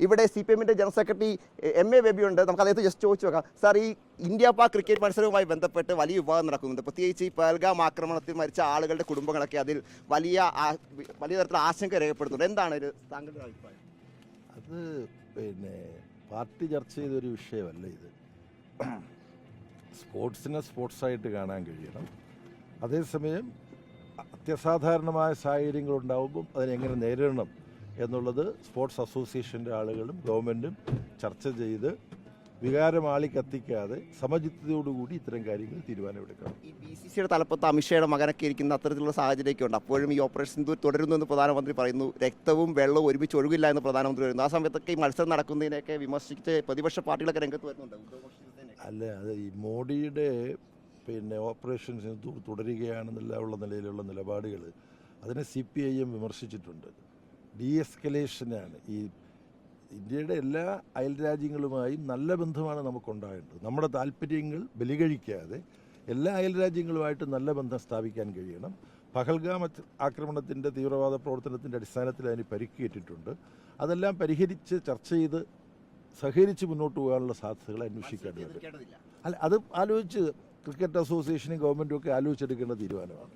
ഇവിടെ CPM-ന്റെ general secretary MA baby ഉണ്ട്. നമുക്ക് അദ്ദേഹത്തെ ജസ്റ്റ് ചോദിച്ചു നോക്കാം. സാർ, ഈ ഇന്ത്യ പാക് ക്രിക്കറ്റ് മത്സരവുമായി ബന്ധപ്പെട്ട് വലിയ വിവാദം നടക്കുന്നുണ്ട്. പ്രത്യേകിച്ച് ഈ പഹൽഗാം ആക്രമണത്തിൽ മരിച്ച ആളുകളുടെ കുടുംബങ്ങളൊക്കെ അതിൽ വലിയ തരത്തിലുള്ള ആശങ്ക രേഖപ്പെടുത്തുന്നുണ്ട്. എന്താണ് ഒരു താങ്കളുടെ അഭിപ്രായം? അത് പാർട്ടി ചർച്ച ചെയ്തൊരു വിഷയമല്ല ഇത്. സ്പോർട്സിനെ സ്പോർട്സായിട്ട് കാണാൻ കഴിയണം. അതേസമയം അത്യസാധാരണമായ സാഹചര്യങ്ങൾ ഉണ്ടാകുമ്പം അതിനെങ്ങനെ നേരിടണം എന്നുള്ളത് സ്പോർട്സ് അസോസിയേഷൻ്റെ ആളുകളും ഗവൺമെൻറ്റും ചർച്ച ചെയ്ത് വികാരം കത്തിക്കാതെ സമചിത്തതയോടുകൂടി ഇത്തരം കാര്യങ്ങൾ തീരുമാനമെടുക്കണം. ഈ BCCയുടെ തലപ്പത്ത് അമിത്ഷായുടെ മകനൊക്കെ ഇരിക്കുന്ന അത്തരത്തിലുള്ള സാഹചര്യമൊക്കെ ഉണ്ട്. അപ്പോഴും ഈ ഓപ്പറേഷൻ സിന്ദൂർ തുടരുന്നു എന്ന് പ്രധാനമന്ത്രി പറയുന്നു. രക്തവും വെള്ളവും ഒരുമിച്ച് ഒഴുകില്ല എന്ന് പ്രധാനമന്ത്രി പറയുന്നു. ആ സമയത്തൊക്കെ ഈ മത്സരം നടക്കുന്നതിനെയൊക്കെ വിമർശിച്ച് പ്രതിപക്ഷ പാർട്ടികളൊക്കെ രംഗത്ത് വരുന്നുണ്ട്. അല്ല, അത് ഈ മോഡിയുടെ ഓപ്പറേഷൻ സിന്ദൂർ തുടരുകയാണെന്നുള്ള നിലയിലുള്ള നിലപാടുകൾ അതിനെ CPIM വിമർശിച്ചിട്ടുണ്ട്. ഡീഎസ്കലേഷനാണ്. ഈ ഇന്ത്യയുടെ എല്ലാ അയൽരാജ്യങ്ങളുമായും നല്ല ബന്ധമാണ് നമുക്കുണ്ടാകേണ്ടത്. നമ്മുടെ താല്പര്യങ്ങൾ ബലികഴിക്കാതെ എല്ലാ അയൽരാജ്യങ്ങളുമായിട്ട് നല്ല ബന്ധം സ്ഥാപിക്കാൻ കഴിയണം. പഹൽഗാം ആക്രമണത്തിൻ്റെ തീവ്രവാദ പ്രവർത്തനത്തിൻ്റെ അടിസ്ഥാനത്തിൽ അതിന് പരിക്കേറ്റിട്ടുണ്ട്. അതെല്ലാം പരിഹരിച്ച് ചർച്ച ചെയ്ത് സഹകരിച്ച് മുന്നോട്ട് പോകാനുള്ള സാധ്യതകൾ അന്വേഷിക്കേണ്ടതുണ്ട്. അല്ല, അത് ആലോചിച്ച് ക്രിക്കറ്റ് അസോസിയേഷനും ഗവൺമെൻറ്റും ഒക്കെ ആലോചിച്ചെടുക്കേണ്ട തീരുമാനമാണ്.